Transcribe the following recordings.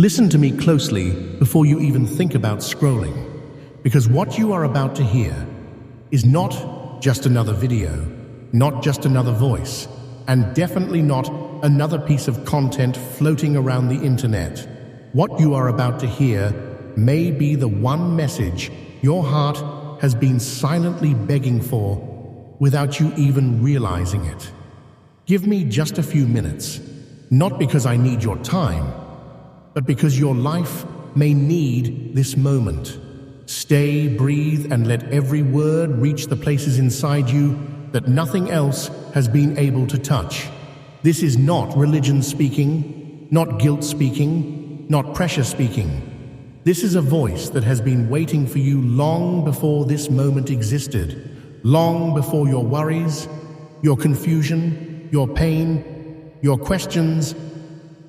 Listen to me closely before you even think about scrolling, because what you are about to hear is not just another video, not just another voice, and definitely not another piece of content floating around the internet. What you are about to hear may be the one message your heart has been silently begging for without you even realizing it. Give me just a few minutes, not because I need your time, but because your life may need this moment. Stay, breathe, and let every word reach the places inside you that nothing else has been able to touch. This is not religion speaking, not guilt speaking, not pressure speaking. This is a voice that has been waiting for you long before this moment existed, long before your worries, your confusion, your pain, your questions,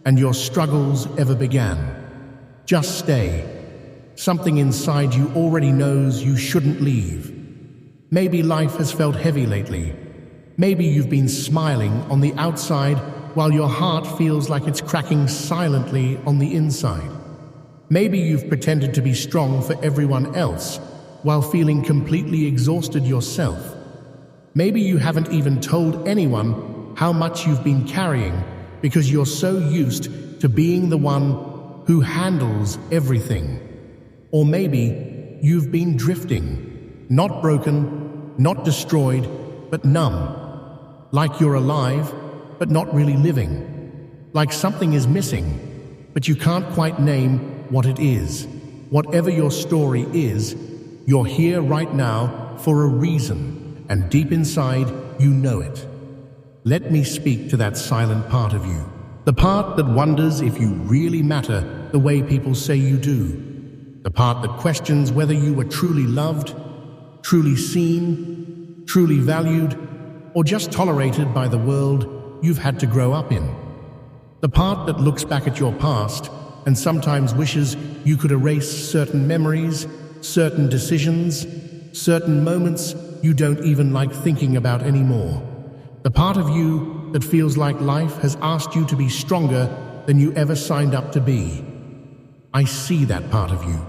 and your struggles ever began. Just stay. Something inside you already knows you shouldn't leave. Maybe life has felt heavy lately. Maybe you've been smiling on the outside while your heart feels like it's cracking silently on the inside. Maybe you've pretended to be strong for everyone else while feeling completely exhausted yourself. Maybe you haven't even told anyone how much you've been carrying because you're so used to being the one who handles everything. Or maybe you've been drifting, not broken, not destroyed, but numb. Like you're alive, but not really living. Like something is missing, but you can't quite name what it is. Whatever your story is, you're here right now for a reason, and deep inside, you know it. Let me speak to that silent part of you. The part that wonders if you really matter the way people say you do. The part that questions whether you were truly loved, truly seen, truly valued, or just tolerated by the world you've had to grow up in. The part that looks back at your past and sometimes wishes you could erase certain memories, certain decisions, certain moments you don't even like thinking about anymore. The part of you that feels like life has asked you to be stronger than you ever signed up to be. I see that part of you.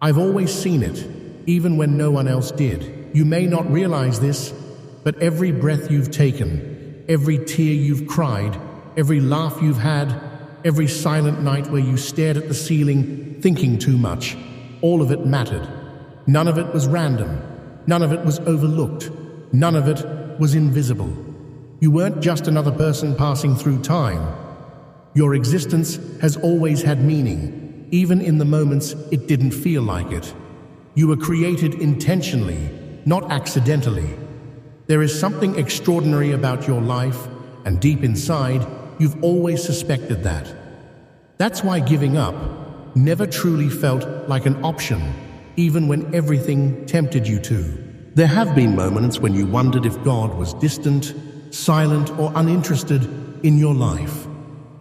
I've always seen it, even when no one else did. You may not realize this, but every breath you've taken, every tear you've cried, every laugh you've had, every silent night where you stared at the ceiling thinking too much, all of it mattered. None of it was random. None of it was overlooked. None of it was invisible. You weren't just another person passing through time. Your existence has always had meaning, even in the moments it didn't feel like it. You were created intentionally, not accidentally. There is something extraordinary about your life, and deep inside, you've always suspected that. That's why giving up never truly felt like an option, even when everything tempted you to. There have been moments when you wondered if God was distant, silent, or uninterested in your life.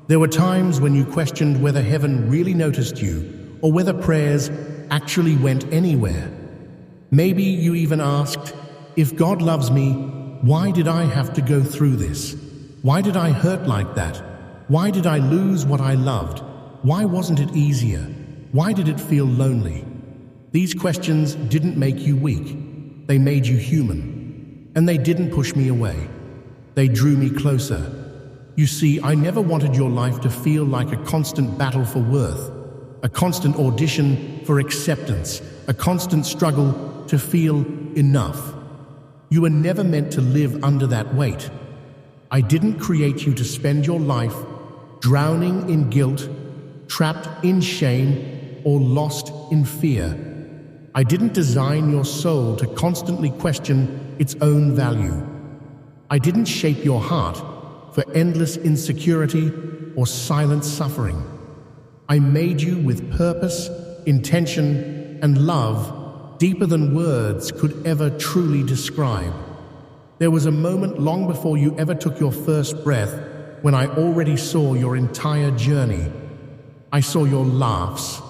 There were times when you questioned whether heaven really noticed you, or whether prayers actually went anywhere. Maybe you even asked, if God loves me, why did I have to go through this? Why did I hurt like that? Why did I lose what I loved? Why wasn't it easier? Why did it feel lonely? These questions didn't make you weak. They made you human. And they didn't push me away. They drew me closer. You see, I never wanted your life to feel like a constant battle for worth, a constant audition for acceptance, a constant struggle to feel enough. You were never meant to live under that weight. I didn't create you to spend your life drowning in guilt, trapped in shame, or lost in fear. I didn't design your soul to constantly question its own value. I didn't shape your heart for endless insecurity or silent suffering. I made you with purpose, intention, and love deeper than words could ever truly describe. There was a moment long before you ever took your first breath when I already saw your entire journey. I saw your laughs,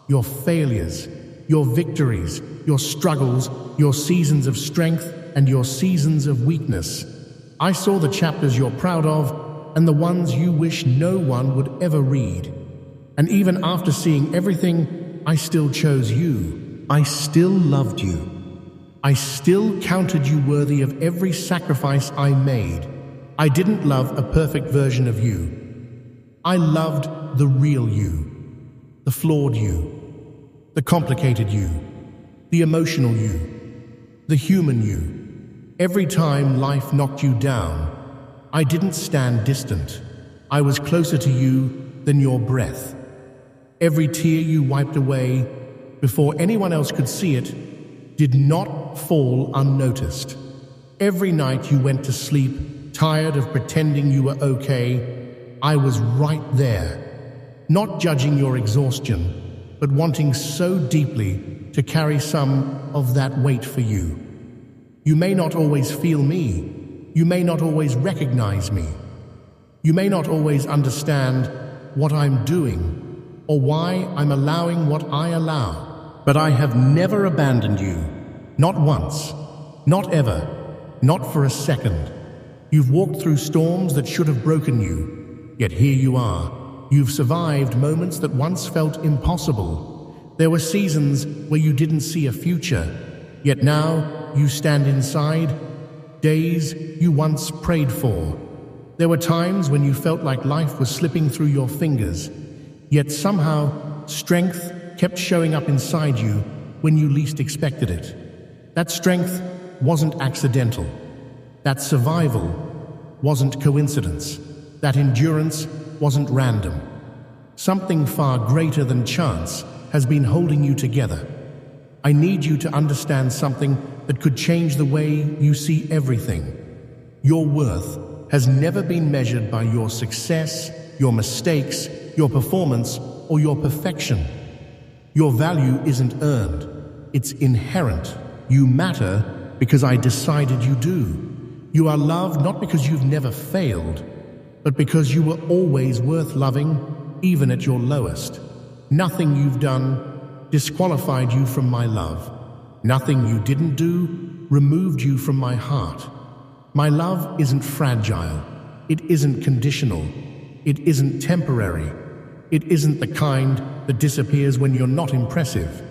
your failures, your victories, your struggles, your seasons of strength, and your seasons of weakness. I saw the chapters you're proud of and the ones you wish no one would ever read. And even after seeing everything, I still chose you. I still loved you. I still counted you worthy of every sacrifice I made. I didn't love a perfect version of you. I loved the real you, the flawed you, the complicated you, the emotional you, the human you. Every time life knocked you down, I didn't stand distant. I was closer to you than your breath. Every tear you wiped away before anyone else could see it did not fall unnoticed. Every night you went to sleep, tired of pretending you were okay, I was right there, not judging your exhaustion, but wanting so deeply to carry some of that weight for you. You may not always feel me. You may not always recognize me. You may not always understand what I'm doing or why I'm allowing what I allow. But I have never abandoned you. Not once. Not ever. Not for a second. You've walked through storms that should have broken you. Yet here you are. You've survived moments that once felt impossible. There were seasons where you didn't see a future. Yet now you stand inside days you once prayed for. There were times when you felt like life was slipping through your fingers. Yet somehow, strength kept showing up inside you when you least expected it. That strength wasn't accidental. That survival wasn't coincidence. That endurance wasn't random. Something far greater than chance has been holding you together. I need you to understand something that could change the way you see everything. Your worth has never been measured by your success, your mistakes, your performance, or your perfection. Your value isn't earned, it's inherent. You matter because I decided you do. You are loved not because you've never failed, but because you were always worth loving, even at your lowest. Nothing you've done disqualified you from my love. Nothing you didn't do removed you from my heart. My love isn't fragile. It isn't conditional. It isn't temporary. It isn't the kind that disappears when you're not impressive.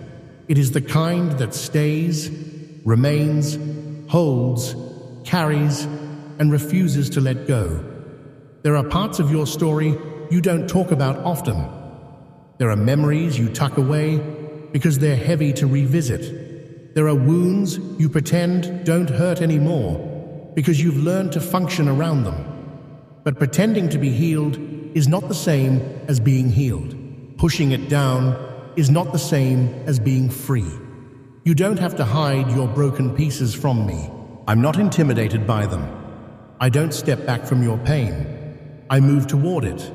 It is the kind that stays, remains, holds, carries, and refuses to let go. There are parts of your story you don't talk about often. There are memories you tuck away because they're heavy to revisit. There are wounds you pretend don't hurt anymore because you've learned to function around them. But pretending to be healed is not the same as being healed. Pushing it down is not the same as being free. You don't have to hide your broken pieces from me. I'm not intimidated by them. I don't step back from your pain. I move toward it.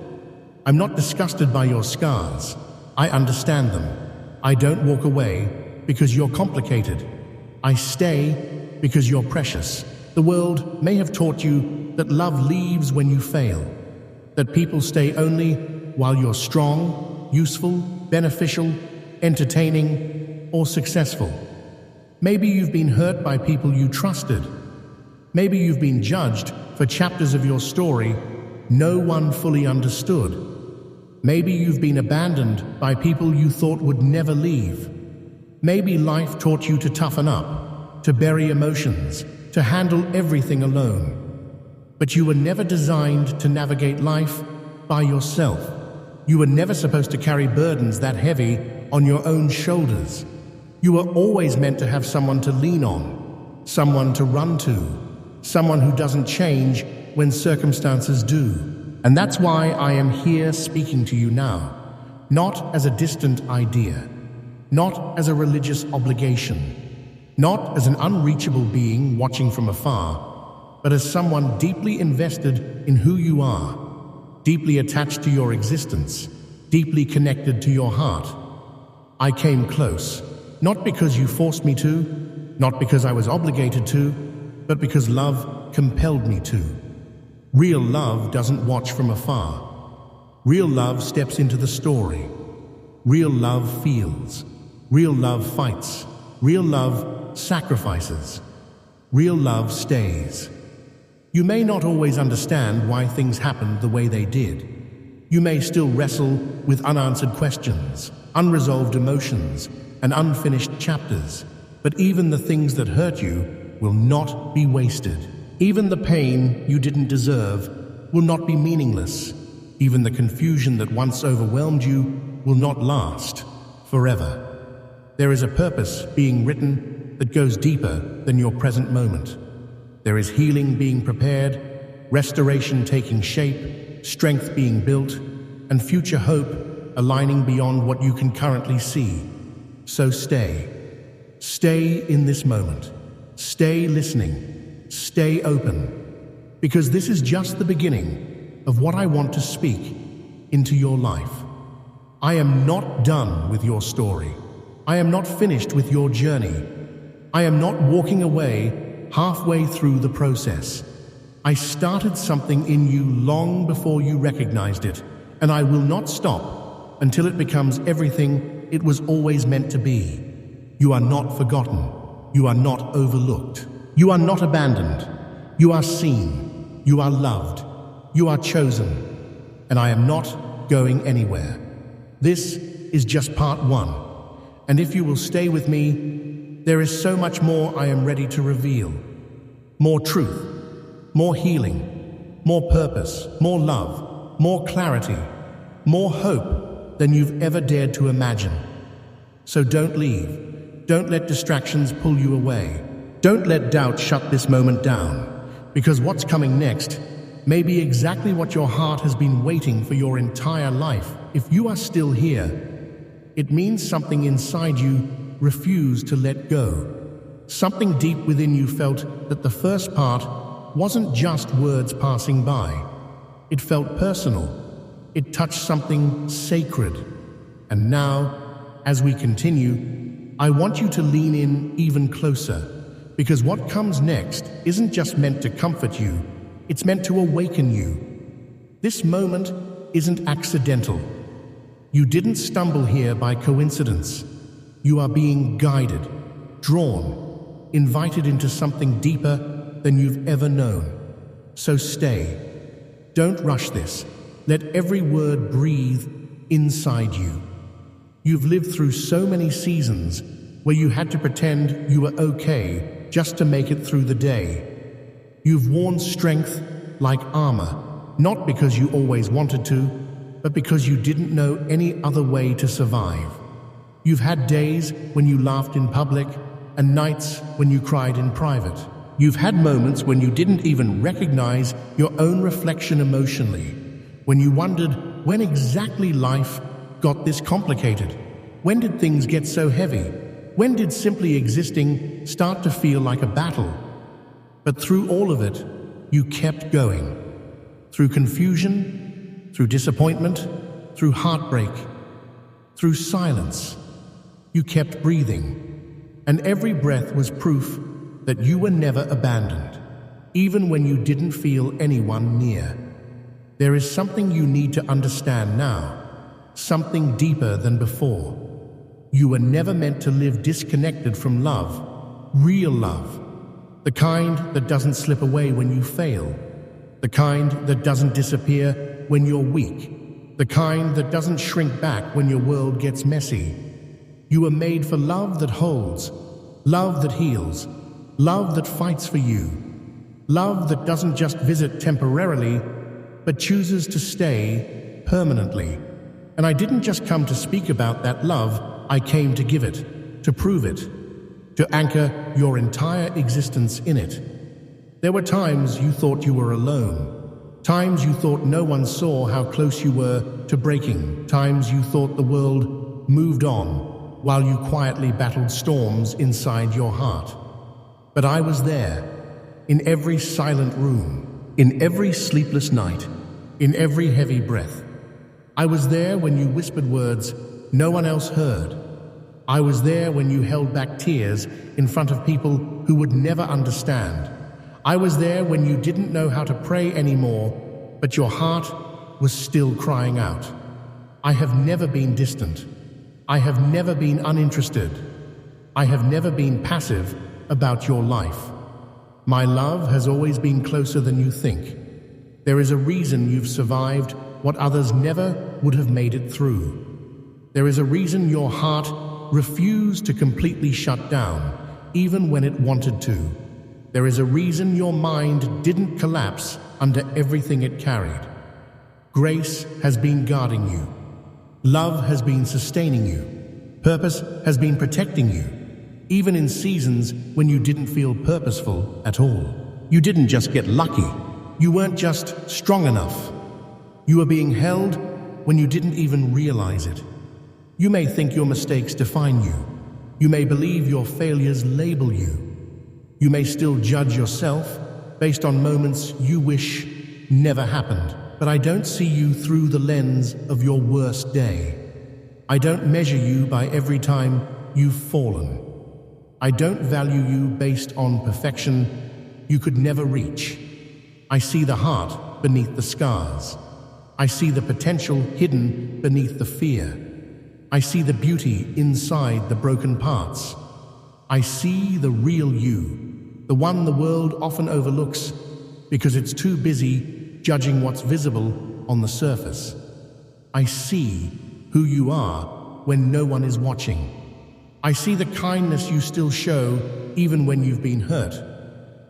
I'm not disgusted by your scars. I understand them. I don't walk away because you're complicated. I stay because you're precious. The world may have taught you that love leaves when you fail, that people stay only while you're strong, useful, beneficial, entertaining, or successful. Maybe you've been hurt by people you trusted. Maybe you've been judged for chapters of your story no one fully understood. Maybe you've been abandoned by people you thought would never leave. Maybe life taught you to toughen up, to bury emotions, to handle everything alone. But you were never designed to navigate life by yourself. You were never supposed to carry burdens that heavy on your own shoulders. You were always meant to have someone to lean on, someone to run to, someone who doesn't change when circumstances do. And that's why I am here speaking to you now, not as a distant idea, not as a religious obligation, not as an unreachable being watching from afar, but as someone deeply invested in who you are, deeply attached to your existence, deeply connected to your heart. I came close, not because you forced me to, not because I was obligated to, but because love compelled me to. Real love doesn't watch from afar. Real love steps into the story. Real love feels. Real love fights. Real love sacrifices. Real love stays. You may not always understand why things happened the way they did. You may still wrestle with unanswered questions, unresolved emotions, and unfinished chapters, but even the things that hurt you will not be wasted. Even the pain you didn't deserve will not be meaningless. Even the confusion that once overwhelmed you will not last forever. There is a purpose being written that goes deeper than your present moment. There is healing being prepared, restoration taking shape, strength being built, and future hope aligning beyond what you can currently see. So stay. Stay in this moment. Stay listening. Stay open. Because this is just the beginning of what I want to speak into your life. I am not done with your story. I am not finished with your journey. I am not walking away halfway through the process. I started something in you long before you recognized it, and I will not stop until it becomes everything it was always meant to be. You are not forgotten. You are not overlooked. You are not abandoned. You are seen. You are loved. You are chosen. And I am not going anywhere. This is just part one. And if you will stay with me, there is so much more I am ready to reveal. More truth, more healing, more purpose, more love, more clarity, more hope than you've ever dared to imagine. So don't leave. Don't let distractions pull you away. Don't let doubt shut this moment down, because what's coming next may be exactly what your heart has been waiting for your entire life. If you are still here, it means something inside you refused to let go. Something deep within you felt that the first part wasn't just words passing by. It felt personal. It touched something sacred. And now, as we continue, I want you to lean in even closer, because what comes next isn't just meant to comfort you, it's meant to awaken you. This moment isn't accidental. You didn't stumble here by coincidence. You are being guided, drawn, invited into something deeper than you've ever known. So stay. Don't rush this. Let every word breathe inside you. You've lived through so many seasons where you had to pretend you were okay just to make it through the day. You've worn strength like armor, not because you always wanted to, but because you didn't know any other way to survive. You've had days when you laughed in public and nights when you cried in private. You've had moments when you didn't even recognize your own reflection emotionally, when you wondered when exactly life got this complicated. When did things get so heavy? When did simply existing start to feel like a battle? But through all of it, you kept going. Through confusion, through disappointment, through heartbreak, through silence, you kept breathing. And every breath was proof that you were never abandoned, even when you didn't feel anyone near. There is something you need to understand now, something deeper than before. You were never meant to live disconnected from love, real love, the kind that doesn't slip away when you fail, the kind that doesn't disappear when you're weak, the kind that doesn't shrink back when your world gets messy. You were made for love that holds, love that heals, love that fights for you, love that doesn't just visit temporarily, but chooses to stay permanently. And I didn't just come to speak about that love, I came to give it, to prove it, to anchor your entire existence in it. There were times you thought you were alone, times you thought no one saw how close you were to breaking, times you thought the world moved on while you quietly battled storms inside your heart. But I was there, in every silent room, in every sleepless night, in every heavy breath. I was there when you whispered words no one else heard. I was there when you held back tears in front of people who would never understand. I was there when you didn't know how to pray anymore, but your heart was still crying out. I have never been distant. I have never been uninterested. I have never been passive about your life. My love has always been closer than you think. There is a reason you've survived what others never would have made it through. There is a reason your heart refused to completely shut down, even when it wanted to. There is a reason your mind didn't collapse under everything it carried. Grace has been guarding you. Love has been sustaining you. Purpose has been protecting you, even in seasons when you didn't feel purposeful at all. You didn't just get lucky. You weren't just strong enough. You were being held when you didn't even realize it. You may think your mistakes define you. You may believe your failures label you. You may still judge yourself based on moments you wish never happened. But I don't see you through the lens of your worst day. I don't measure you by every time you've fallen. I don't value you based on perfection you could never reach. I see the heart beneath the scars. I see the potential hidden beneath the fear. I see the beauty inside the broken parts. I see the real you, the one the world often overlooks because it's too busy judging what's visible on the surface. I see who you are when no one is watching. I see the kindness you still show even when you've been hurt.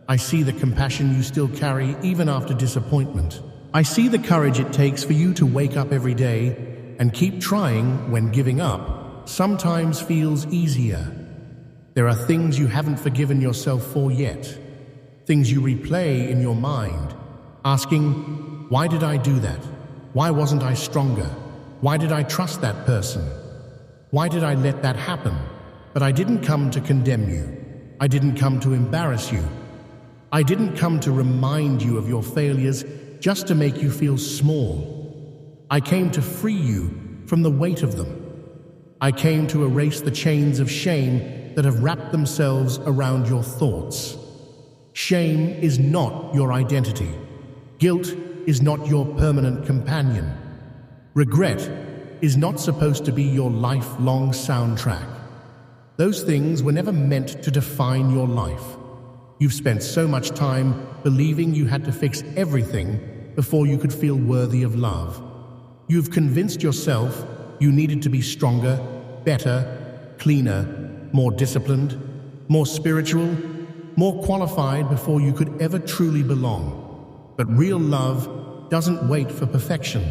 I see the compassion you still carry even after disappointment. I see the courage it takes for you to wake up every day and keep trying when giving up sometimes feels easier. There are things you haven't forgiven yourself for yet, things you replay in your mind, asking, why did I do that? Why wasn't I stronger? Why did I trust that person? Why did I let that happen? But I didn't come to condemn you. I didn't come to embarrass you. I didn't come to remind you of your failures just to make you feel small. I came to free you from the weight of them. I came to erase the chains of shame that have wrapped themselves around your thoughts. Shame is not your identity. Guilt is not your permanent companion. Regret is not supposed to be your lifelong soundtrack. Those things were never meant to define your life. You've spent so much time believing you had to fix everything before you could feel worthy of love. You've convinced yourself you needed to be stronger, better, cleaner, more disciplined, more spiritual, more qualified before you could ever truly belong. But real love doesn't wait for perfection.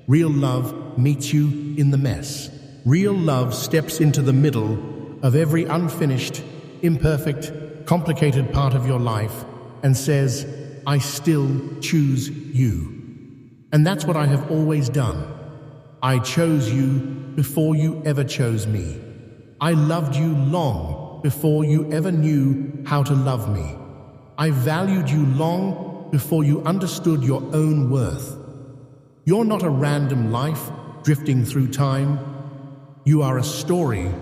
Real love meets you in the mess. Real love steps into the middle of every unfinished, imperfect, complicated part of your life and says, I still choose you. And that's what I have always done. I chose you before you ever chose me. I loved you long before you ever knew how to love me. I valued you long before you understood your own worth. You're not a random life drifting through time. You are a story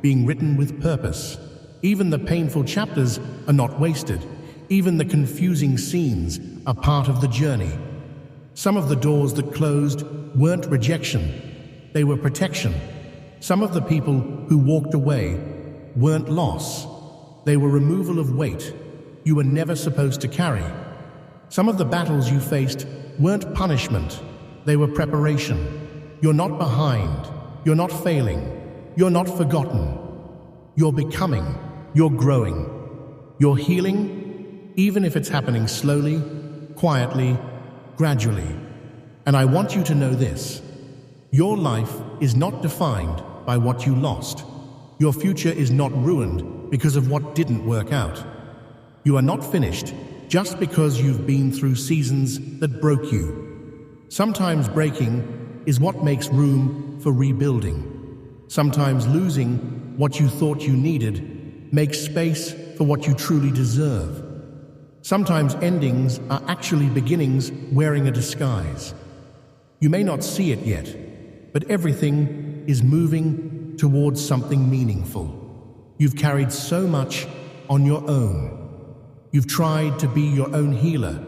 being written with purpose. Even the painful chapters are not wasted. Even the confusing scenes are part of the journey. Some of the doors that closed weren't rejection, they were protection. Some of the people who walked away weren't loss, they were removal of weight you were never supposed to carry. Some of the battles you faced weren't punishment, they were preparation. You're not behind, you're not failing, you're not forgotten. You're becoming, you're growing, you're healing, even if it's happening slowly, quietly, gradually. And I want you to know this. Your life is not defined by what you lost. Your future is not ruined because of what didn't work out. You are not finished just because you've been through seasons that broke you. Sometimes breaking is what makes room for rebuilding. Sometimes losing what you thought you needed makes space for what you truly deserve. Sometimes endings are actually beginnings wearing a disguise. You may not see it yet, but everything is moving towards something meaningful. You've carried so much on your own. You've tried to be your own healer,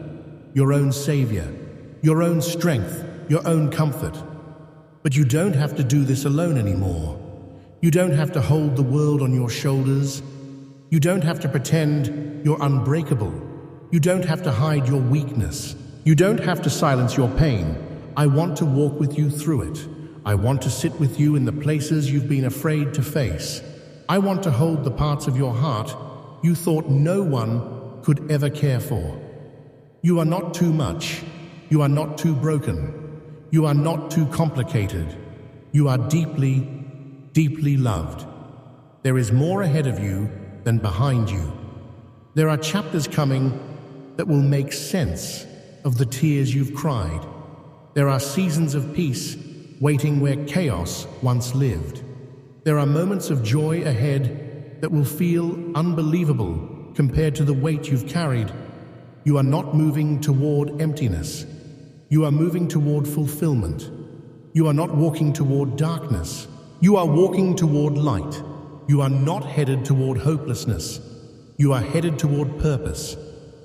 your own savior, your own strength, your own comfort. But you don't have to do this alone anymore. You don't have to hold the world on your shoulders. You don't have to pretend you're unbreakable. You don't have to hide your weakness. You don't have to silence your pain. I want to walk with you through it. I want to sit with you in the places you've been afraid to face. I want to hold the parts of your heart you thought no one could ever care for. You are not too much. You are not too broken. You are not too complicated. You are deeply, deeply loved. There is more ahead of you than behind you. There are chapters coming that will make sense of the tears you've cried. There are seasons of peace waiting where chaos once lived. There are moments of joy ahead that will feel unbelievable compared to the weight you've carried. You are not moving toward emptiness. You are moving toward fulfillment. You are not walking toward darkness. You are walking toward light. You are not headed toward hopelessness. You are headed toward purpose.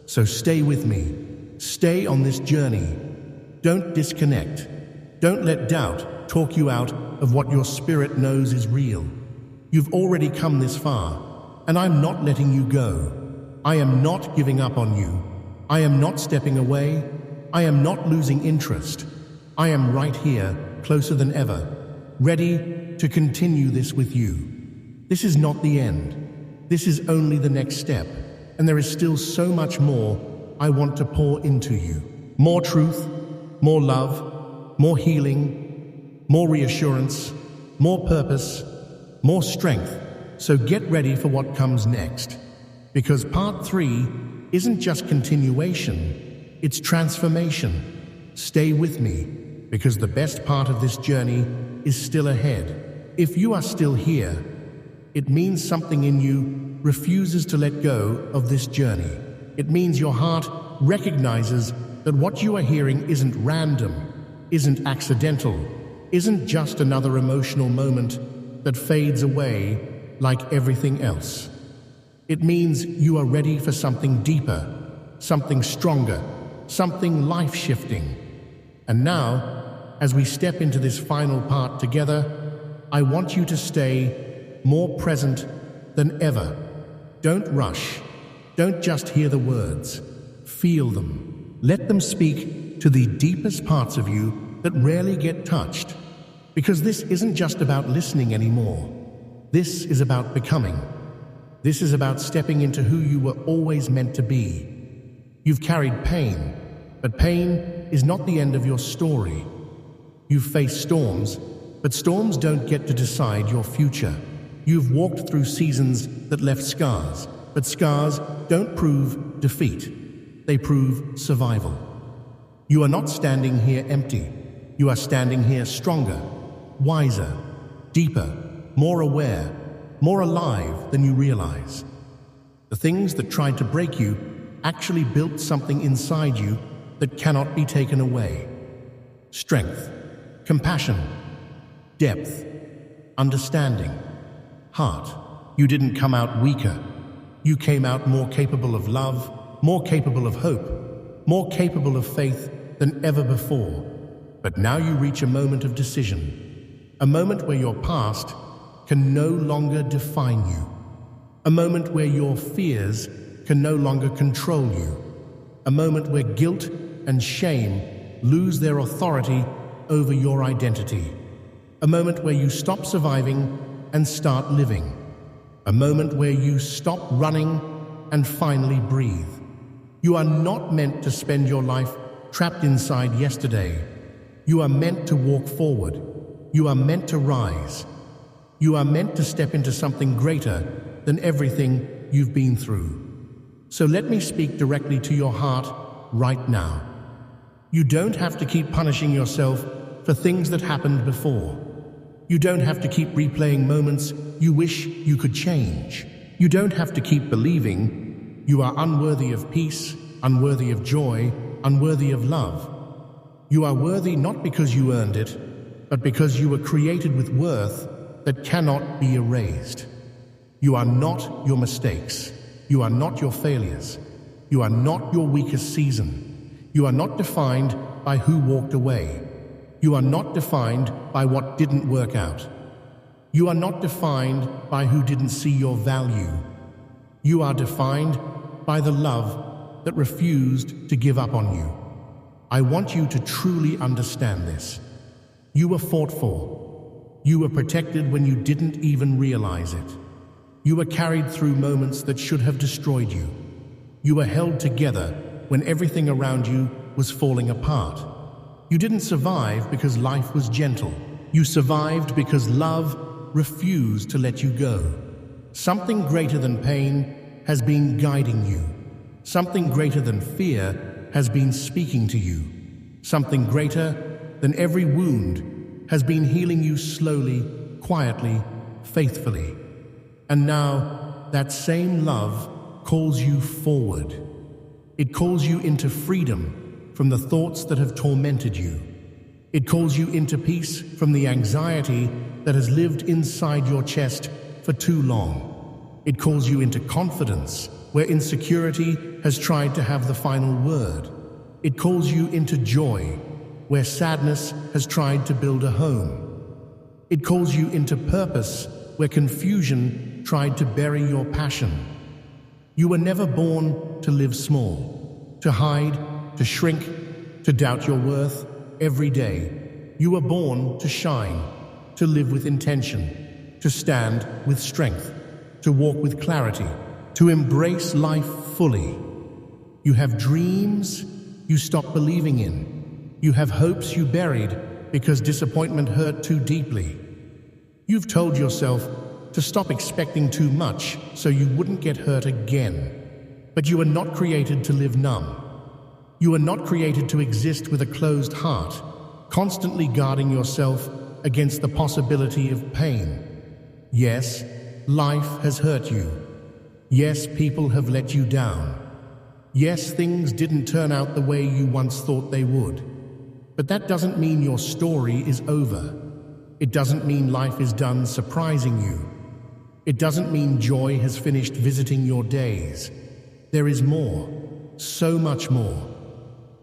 So stay with me. Stay on this journey. Don't disconnect. Don't let doubt talk you out of what your spirit knows is real. You've already come this far, and I'm not letting you go. I am not giving up on you. I am not stepping away. I am not losing interest. I am right here, closer than ever, ready to continue this with you. This is not the end. This is only the next step, and there is still so much more I want to pour into you. More truth, more love, more healing, more reassurance, more purpose, more strength. So get ready for what comes next. Because part 3 isn't just continuation, it's transformation. Stay with me, because the best part of this journey is still ahead. If you are still here, it means something in you refuses to let go of this journey. It means your heart recognizes that what you are hearing isn't random, isn't accidental, isn't just another emotional moment that fades away like everything else. It means you are ready for something deeper, something stronger, something life-shifting. And now, as we step into this final part together, I want you to stay more present than ever. Don't rush. Don't just hear the words. Feel them. Let them speak to the deepest parts of you that rarely get touched. Because this isn't just about listening anymore. This is about becoming. This is about stepping into who you were always meant to be. You've carried pain, but pain is not the end of your story. You've faced storms, but storms don't get to decide your future. You've walked through seasons that left scars, but scars don't prove defeat. They prove survival. You are not standing here empty. You are standing here stronger, wiser, deeper, more aware, more alive than you realize. The things that tried to break you actually built something inside you that cannot be taken away. Strength, compassion, depth, understanding, heart. You didn't come out weaker. You came out more capable of love, more capable of hope, more capable of faith than ever before. But now you reach a moment of decision, a moment where your past can no longer define you, a moment where your fears can no longer control you, a moment where guilt and shame lose their authority over your identity, a moment where you stop surviving and start living, a moment where you stop running and finally breathe. You are not meant to spend your life trapped inside yesterday. You are meant to walk forward. You are meant to rise. You are meant to step into something greater than everything you've been through. So let me speak directly to your heart right now. You don't have to keep punishing yourself for things that happened before. You don't have to keep replaying moments you wish you could change. You don't have to keep believing you are unworthy of peace, unworthy of joy, unworthy of love. You are worthy not because you earned it, but because you were created with worth that cannot be erased. You are not your mistakes. You are not your failures. You are not your weakest season. You are not defined by who walked away. You are not defined by what didn't work out. You are not defined by who didn't see your value. You are defined by the love that refused to give up on you. I want you to truly understand this. You were fought for. You were protected when you didn't even realize it. You were carried through moments that should have destroyed you. You were held together when everything around you was falling apart. You didn't survive because life was gentle. You survived because love refused to let you go. Something greater than pain has been guiding you. Something greater than fear has been speaking to you. Something greater than every wound has been healing you slowly, quietly, faithfully. And now, that same love calls you forward. It calls you into freedom from the thoughts that have tormented you. It calls you into peace from the anxiety that has lived inside your chest for too long. It calls you into confidence where insecurity has tried to have the final word. It calls you into joy where sadness has tried to build a home. It calls you into purpose where confusion tried to bury your passion. You were never born to live small, to hide, to shrink, to doubt your worth every day. You were born to shine, to live with intention, to stand with strength, to walk with clarity, to embrace life fully. You have dreams you stopped believing in. You have hopes you buried because disappointment hurt too deeply. You've told yourself to stop expecting too much so you wouldn't get hurt again. But you are not created to live numb. You are not created to exist with a closed heart, constantly guarding yourself against the possibility of pain. Yes, life has hurt you. Yes, people have let you down. Yes, things didn't turn out the way you once thought they would. But that doesn't mean your story is over. It doesn't mean life is done surprising you. It doesn't mean joy has finished visiting your days. There is more, so much more.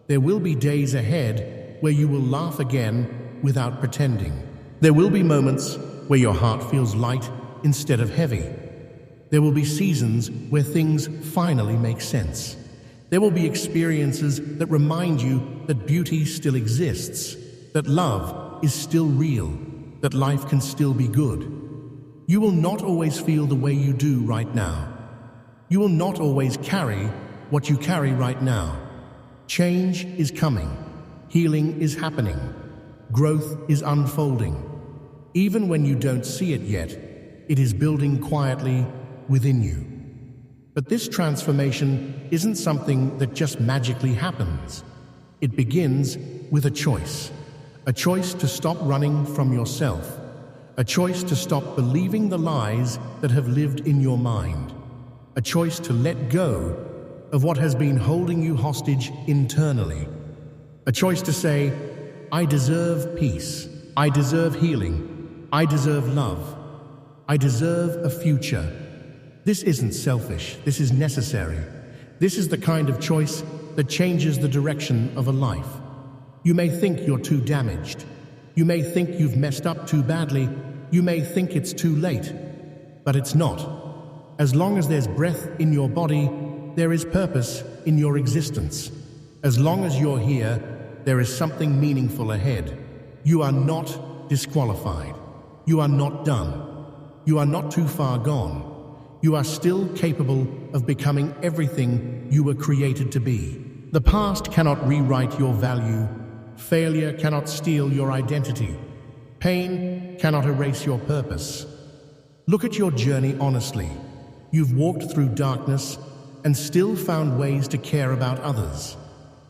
There will be days ahead where you will laugh again without pretending. There will be moments where your heart feels light instead of heavy. There will be seasons where things finally make sense. There will be experiences that remind you that beauty still exists, that love is still real, that life can still be good. You will not always feel the way you do right now. You will not always carry what you carry right now. Change is coming. Healing is happening. Growth is unfolding. Even when you don't see it yet, it is building quietly within you. But this transformation isn't something that just magically happens. It begins with a choice to stop running from yourself, a choice to stop believing the lies that have lived in your mind, a choice to let go of what has been holding you hostage internally, a choice to say, I deserve peace, I deserve healing, I deserve love, I deserve a future. This isn't selfish, this is necessary. This is the kind of choice that changes the direction of a life. You may think you're too damaged. You may think you've messed up too badly. You may think it's too late. But it's not. As long as there's breath in your body, there is purpose in your existence. As long as you're here, there is something meaningful ahead. You are not disqualified. You are not done. You are not too far gone. You are still capable of becoming everything you were created to be. The past cannot rewrite your value. Failure cannot steal your identity. Pain cannot erase your purpose. Look at your journey honestly. You've walked through darkness and still found ways to care about others.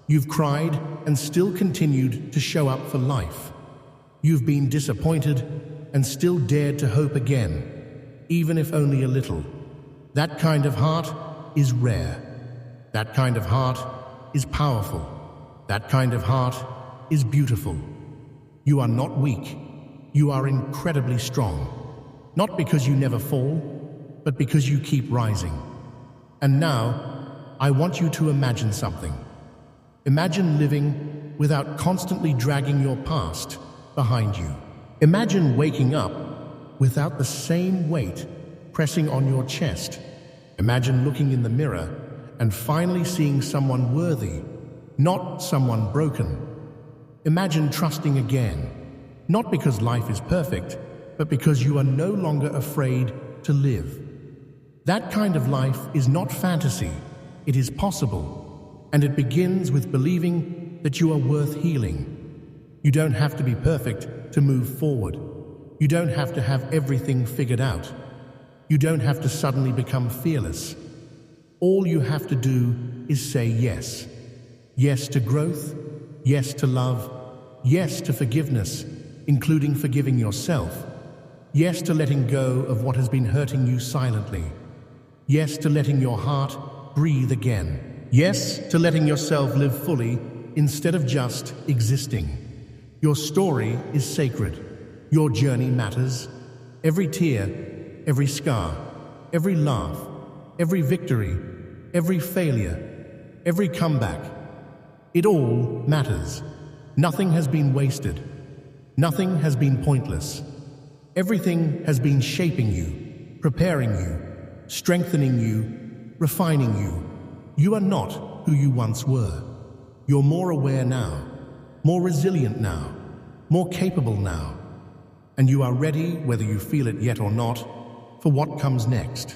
You've cried and still continued to show up for life. You've been disappointed and still dared to hope again, even if only a little. That kind of heart is rare. That kind of heart is powerful. That kind of heart is beautiful. You are not weak. You are incredibly strong. Not because you never fall, but because you keep rising. And now, I want you to imagine something. Imagine living without constantly dragging your past behind you. Imagine waking up without the same weight pressing on your chest. Imagine looking in the mirror and finally seeing someone worthy, not someone broken. Imagine trusting again, not because life is perfect, but because you are no longer afraid to live. That kind of life is not fantasy, it is possible, and it begins with believing that you are worth healing. You don't have to be perfect to move forward. You don't have to have everything figured out. You don't have to suddenly become fearless. All you have to do is say yes. Yes to growth, yes to love, yes to forgiveness, including forgiving yourself. Yes to letting go of what has been hurting you silently. Yes to letting your heart breathe again. Yes to letting yourself live fully instead of just existing. Your story is sacred. Your journey matters. Every tear, every scar, every laugh, every victory, every failure, every comeback. It all matters. Nothing has been wasted. Nothing has been pointless. Everything has been shaping you, preparing you, strengthening you, refining you. You are not who you once were. You're more aware now, more resilient now, more capable now. And you are ready, whether you feel it yet or not, for what comes next.